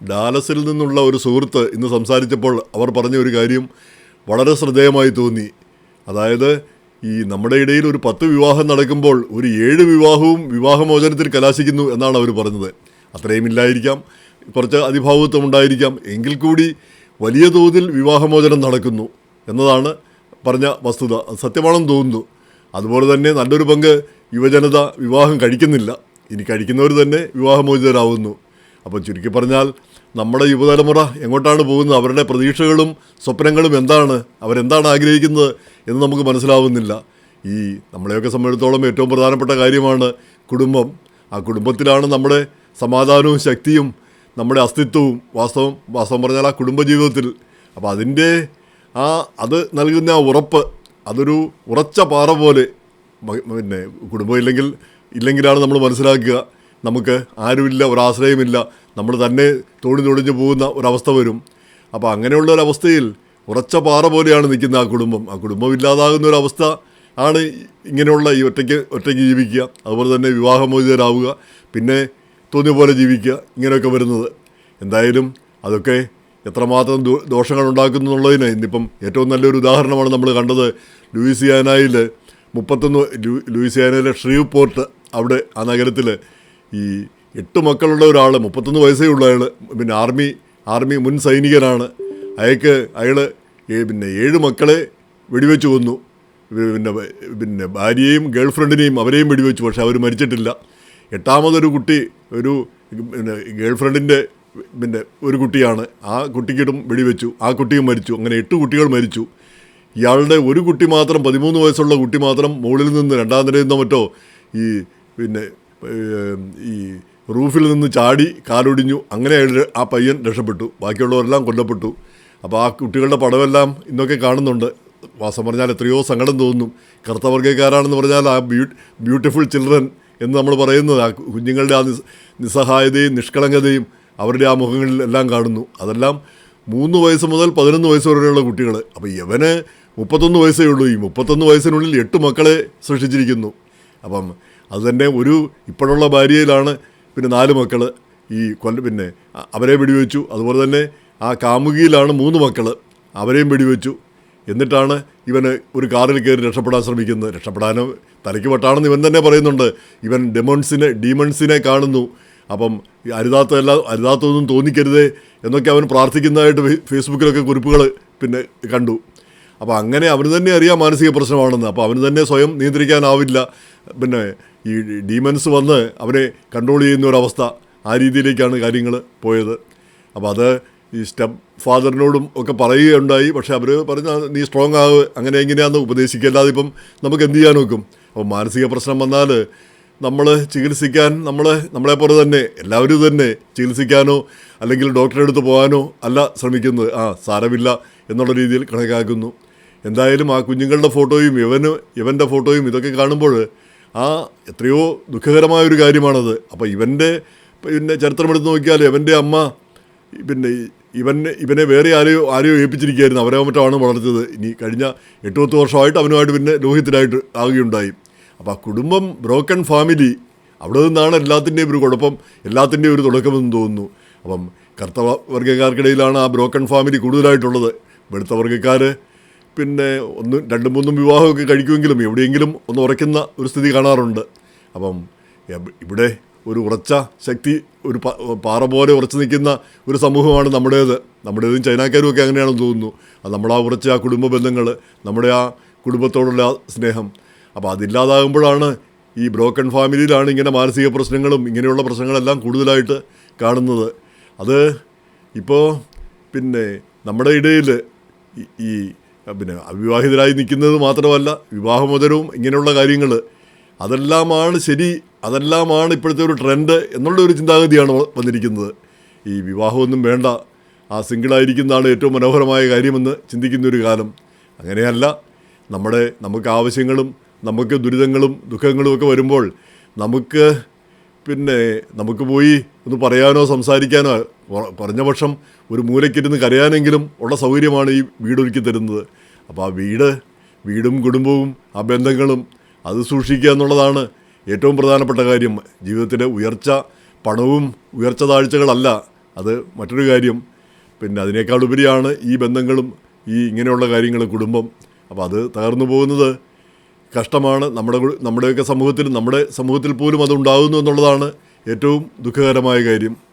ഡാലസിൽ നിന്നുള്ള ഒരു സുഹൃത്ത് ഇന്ന് സംസാരിച്ചപ്പോൾ അവർ പറഞ്ഞ ഒരു കാര്യം വളരെ ശ്രദ്ധേയമായി തോന്നി. അതായത് ഈ നമ്മുടെ ഇടയിൽ ഒരു 10 വിവാഹം നടക്കുമ്പോൾ ഒരു 7 വിവാഹവും വിവാഹമോചനത്തിൽ കലാശിക്കുന്നു എന്നാണ് അവർ പറഞ്ഞത്. അത്രയും ഇല്ലായിരിക്കാം, കുറച്ച് അതിഭാവുത്വം ഉണ്ടായിരിക്കാം, എങ്കിൽ കൂടി വലിയ തോതിൽ വിവാഹമോചനം നടക്കുന്നു എന്നതാണ് പറഞ്ഞ വസ്തുത. അത് സത്യമാണെന്ന് തോന്നുന്നു. അതുപോലെ തന്നെ നല്ലൊരു പങ്ക് യുവജനത വിവാഹം കഴിക്കുന്നില്ല, ഇനി കഴിക്കുന്നവർ തന്നെ വിവാഹമോചിതരാകുന്നു. അപ്പോൾ ചുരുക്കി പറഞ്ഞാൽ നമ്മുടെ യുവതലമുറ എങ്ങോട്ടാണ് പോകുന്നത്, അവരുടെ പ്രതീക്ഷകളും സ്വപ്നങ്ങളും എന്താണ്, അവരെന്താണ് ആഗ്രഹിക്കുന്നത് എന്ന് നമുക്ക് മനസ്സിലാവുന്നില്ല. ഈ നമ്മളെയൊക്കെ സംബന്ധിച്ചിടത്തോളം ഏറ്റവും പ്രധാനപ്പെട്ട കാര്യമാണ് കുടുംബം. ആ കുടുംബത്തിലാണ് നമ്മുടെ സമാധാനവും ശക്തിയും നമ്മുടെ അസ്തിത്വവും. വാസ്തവം പറഞ്ഞാൽ ആ കുടുംബജീവിതത്തിൽ. അപ്പോൾ അതിൻ്റെ അത് നൽകുന്ന ആ ഉറപ്പ്, അതൊരു ഉറച്ച പാറ പോലെ. പിന്നെ കുടുംബം ഇല്ലെങ്കിലാണ് നമ്മൾ മനസ്സിലാക്കുക നമുക്ക് ആരുമില്ല, ഒരാശ്രയമില്ല, നമ്മൾ തന്നെ തൊഴിഞ്ഞു പോകുന്ന ഒരവസ്ഥ വരും. അപ്പോൾ അങ്ങനെയുള്ള ഒരവസ്ഥയിൽ ഉറച്ച പാറ പോലെയാണ് നിൽക്കുന്ന ആ കുടുംബം. ആ കുടുംബം ഇല്ലാതാകുന്ന ഒരവസ്ഥ ആണ് ഇങ്ങനെയുള്ള ഈ ഒറ്റയ്ക്ക് ജീവിക്കുക, അതുപോലെ തന്നെ വിവാഹമോചിതരാവുക, പിന്നെ തോന്നിയ പോലെ ജീവിക്കുക, ഇങ്ങനെയൊക്കെ വരുന്നത്. എന്തായാലും അതൊക്കെ എത്രമാത്രം ദോഷങ്ങൾ ഉണ്ടാക്കുന്നു എന്നുള്ളതിന് ഇന്നിപ്പം ഏറ്റവും നല്ലൊരു ഉദാഹരണമാണ് നമ്മൾ കണ്ടത്. ലൂയിസിയാനയിലെ ഷ്രീവ്പോർട്ട്, അവിടെ ആ നഗരത്തിൽ ഈ 8 മക്കളുള്ള ഒരാൾ, 31 വയസ്സേ ഉള്ള അയാൾ, പിന്നെ ആർമി മുൻ സൈനികനാണ്. അയാൾ പിന്നെ 7 മക്കളെ വെടിവെച്ച് കൊന്നു. പിന്നെ ഭാര്യയെയും ഗേൾ ഫ്രണ്ടിനെയും അവരെയും വെടിവെച്ചു, പക്ഷെ അവർ മരിച്ചിട്ടില്ല. 8ാമതൊരു കുട്ടി, ഒരു ഗേൾ ഫ്രണ്ടിൻ്റെ ഒരു കുട്ടിയാണ്, ആ കുട്ടിക്കിട്ടും വെടിവെച്ചു, ആ കുട്ടിയും മരിച്ചു. അങ്ങനെ 8 കുട്ടികൾ മരിച്ചു. ഇയാളുടെ ഒരു കുട്ടി മാത്രം, 13 വയസ്സുള്ള കുട്ടി മാത്രം മുകളിൽ നിന്ന് 2ാം നിലയിൽ നിന്നോ മറ്റോ ഈ റൂഫിൽ നിന്ന് ചാടി കാലൊടിഞ്ഞു. അങ്ങനെ ആ പയ്യൻ രക്ഷപ്പെട്ടു, ബാക്കിയുള്ളവരെല്ലാം കൊല്ലപ്പെട്ടു. അപ്പോൾ ആ കുട്ടികളുടെ പടമെല്ലാം ഇന്നൊക്കെ കാണുന്നുണ്ട്. വാസം പറഞ്ഞാൽ എത്രയോ സങ്കടം തോന്നും. കറുത്തവർഗ്ഗക്കാരാണെന്ന് പറഞ്ഞാൽ ആ ബ്യൂട്ടിഫുൾ ചിൽഡ്രൻ എന്ന് നമ്മൾ പറയുന്നത്, ആ കുഞ്ഞുങ്ങളുടെ ആ നിസ്സഹായതയും നിഷ്കളങ്കതയും അവരുടെ ആ മുഖങ്ങളിൽ എല്ലാം കാണുന്നു. അതെല്ലാം 3 വയസ്സ് മുതൽ 11 വയസ്സ് വരെയുള്ള കുട്ടികൾ. അപ്പോൾ ഇവന് 31 വയസ്സേ ഉള്ളൂ. ഈ 31 വയസ്സിനുള്ളിൽ 8 മക്കളെ സൃഷ്ടിച്ചിരിക്കുന്നു. അപ്പം അതുതന്നെ ഇപ്പോഴുള്ള ഭാര്യയിലാണ് പിന്നെ 4 മക്കൾ. പിന്നെ അവരെ വെടിവെച്ചു. അതുപോലെ തന്നെ ആ കാമുകിയിലാണ് 3 മക്കൾ, അവരെയും വെടിവെച്ചു. എന്നിട്ടാണ് ഇവന് ഒരു കാറിൽ കയറി രക്ഷപ്പെടാൻ ശ്രമിക്കുന്നത്. രക്ഷപ്പെടാനോ തലയ്ക്ക് വട്ടാണെന്ന് ഇവൻ തന്നെ പറയുന്നുണ്ട്. ഇവൻ ഡീമൺസിനെ കാണുന്നു. അപ്പം അരുതാത്തൊന്നും തോന്നിക്കരുതേ എന്നൊക്കെ അവൻ പ്രാർത്ഥിക്കുന്നതായിട്ട് ഫേസ്ബുക്കിലൊക്കെ കുറിപ്പുകൾ പിന്നെ കണ്ടു. അപ്പോൾ അങ്ങനെ അവന് തന്നെ അറിയാം മാനസിക പ്രശ്നമാണെന്ന്. അപ്പോൾ അവന് തന്നെ സ്വയം നിയന്ത്രിക്കാനാവില്ല. പിന്നെ ഈ ഡീമൻസ് വന്ന് അവനെ കൺട്രോൾ ചെയ്യുന്ന ഒരവസ്ഥ, ആ രീതിയിലേക്കാണ് കാര്യങ്ങൾ പോയത്. അപ്പോൾ അത് ഈ സ്റ്റെപ്പ് ഫാദറിനോടും ഒക്കെ പറയുകയുണ്ടായി. പക്ഷേ അവർ പറഞ്ഞ നീ സ്ട്രോങ് ആവ്, അങ്ങനെ എങ്ങനെയാണെന്ന് ഉപദേശിക്കല്ലാതെ ഇപ്പം നമുക്ക് എന്ത് ചെയ്യാൻ നോക്കും. അപ്പോൾ മാനസിക പ്രശ്നം വന്നാൽ നമ്മൾ ചികിത്സിക്കാൻ നമ്മളെപ്പോലെ തന്നെ എല്ലാവരും തന്നെ ചികിത്സിക്കാനോ അല്ലെങ്കിൽ ഡോക്ടറെ അടുത്ത് പോകാനോ അല്ല ശ്രമിക്കുന്നത്. സാരമില്ല എന്നുള്ള രീതിയിൽ കണക്കാക്കുന്നു. എന്തായാലും ആ കുഞ്ഞുങ്ങളുടെ ഫോട്ടോയും ഇവൻ്റെ ഫോട്ടോയും ഇതൊക്കെ കാണുമ്പോൾ എത്രയോ ദുഃഖകരമായൊരു കാര്യമാണത്. അപ്പോൾ പിന്നെ ചരിത്രമെടുത്ത് നോക്കിയാൽ ഇവൻ്റെ അമ്മ പിന്നെ ഇവനെ വേറെ ആരെയോ ഏൽപ്പിച്ചിരിക്കുകയായിരുന്നു. അവരെ മറ്റാണ് വളർത്തിയത്. ഇനി കഴിഞ്ഞ 8-10 വർഷമായിട്ട് അവനുമായിട്ട് പിന്നെ ലോഹിതരായിട്ട് ആവുകയുണ്ടായി. അപ്പോൾ ആ കുടുംബം, ബ്രോക്കൺ ഫാമിലി, അവിടെ നിന്നാണ് എല്ലാത്തിൻ്റെയും ഒരു കുഴപ്പം, എല്ലാത്തിൻ്റെയും ഒരു തുടക്കമെന്ന് തോന്നുന്നു. അപ്പം കറുത്ത വർഗ്ഗക്കാർക്കിടയിലാണ് ആ ബ്രോക്കൺ ഫാമിലി കൂടുതലായിട്ടുള്ളത്. വെളുത്ത വർഗ്ഗക്കാർ പിന്നെ 1, 2, 3 വിവാഹമൊക്കെ കഴിക്കുമെങ്കിലും എവിടെയെങ്കിലും ഒന്ന് ഉറയ്ക്കുന്ന ഒരു സ്ഥിതി കാണാറുണ്ട്. അപ്പം ഇവിടെ ഒരു ഉറച്ച ശക്തി, ഒരു പാറ പോലെ ഉറച്ചു നിൽക്കുന്ന ഒരു സമൂഹമാണ് നമ്മുടേതും ചൈനക്കാരും ഒക്കെ അങ്ങനെയാണെന്ന് തോന്നുന്നു. അത് നമ്മളാ ഉറച്ച ആ കുടുംബ ബന്ധങ്ങൾ, നമ്മുടെ ആ കുടുംബത്തോടുള്ള സ്നേഹം, അപ്പോൾ അതില്ലാതാകുമ്പോഴാണ് ഈ ബ്രോക്കൺ ഫാമിലിയിലാണ് ഇങ്ങനെ മാനസിക പ്രശ്നങ്ങളും ഇങ്ങനെയുള്ള പ്രശ്നങ്ങളെല്ലാം കൂടുതലായിട്ട് കാണുന്നത്. അത് ഇപ്പോൾ പിന്നെ നമ്മുടെ ഇടയിൽ ഈ പിന്നെ അവിവാഹിതരായി നിൽക്കുന്നത് മാത്രമല്ല, വിവാഹമോചനവും ഇങ്ങനെയുള്ള കാര്യങ്ങൾ അതെല്ലാമാണ് ശരി, അതെല്ലാമാണ് ഇപ്പോഴത്തെ ഒരു ട്രെൻഡ് എന്നുള്ളൊരു ചിന്താഗതിയാണ് വന്നിരിക്കുന്നത്. ഈ വിവാഹമൊന്നും വേണ്ട, ആ സിംഗിളായിരിക്കുന്നതാണ് ഏറ്റവും മനോഹരമായ കാര്യമെന്ന് ചിന്തിക്കുന്നൊരു കാലം. അങ്ങനെയല്ല. നമുക്ക് ആവശ്യങ്ങളും നമുക്ക് ദുരിതങ്ങളും ദുഃഖങ്ങളും ഒക്കെ വരുമ്പോൾ നമുക്ക് പോയി ഒന്ന് പറയാനോ സംസാരിക്കാനോ, പറഞ്ഞ പക്ഷം ഒരു മൂലയ്ക്കിരുന്ന് കരയാനെങ്കിലും ഉള്ള സൗകര്യമാണ് ഈ വീടൊരുക്കി തരുന്നത്. അപ്പോൾ ആ വീടും കുടുംബവും ആ ബന്ധങ്ങളും അത് സൂക്ഷിക്കുക എന്നുള്ളതാണ് ഏറ്റവും പ്രധാനപ്പെട്ട കാര്യം. ജീവിതത്തിലെ ഉയർച്ച, പണവും ഉയർച്ച താഴ്ചകളല്ല അത് മറ്റൊരു കാര്യം. പിന്നെ അതിനേക്കാൾ ഉപരിയാണ് ഈ ബന്ധങ്ങളും ഈ ഇങ്ങനെയുള്ള കാര്യങ്ങളും കുടുംബം. അപ്പോൾ അത് തകർന്നു പോകുന്നത് കഷ്ടമാണ്. നമ്മുടെയൊക്കെ സമൂഹത്തിൽ, നമ്മുടെ സമൂഹത്തിൽ പോലും അത് ഉണ്ടാകുന്നു എന്നുള്ളതാണ് ഏറ്റവും ദുഃഖകരമായ കാര്യം.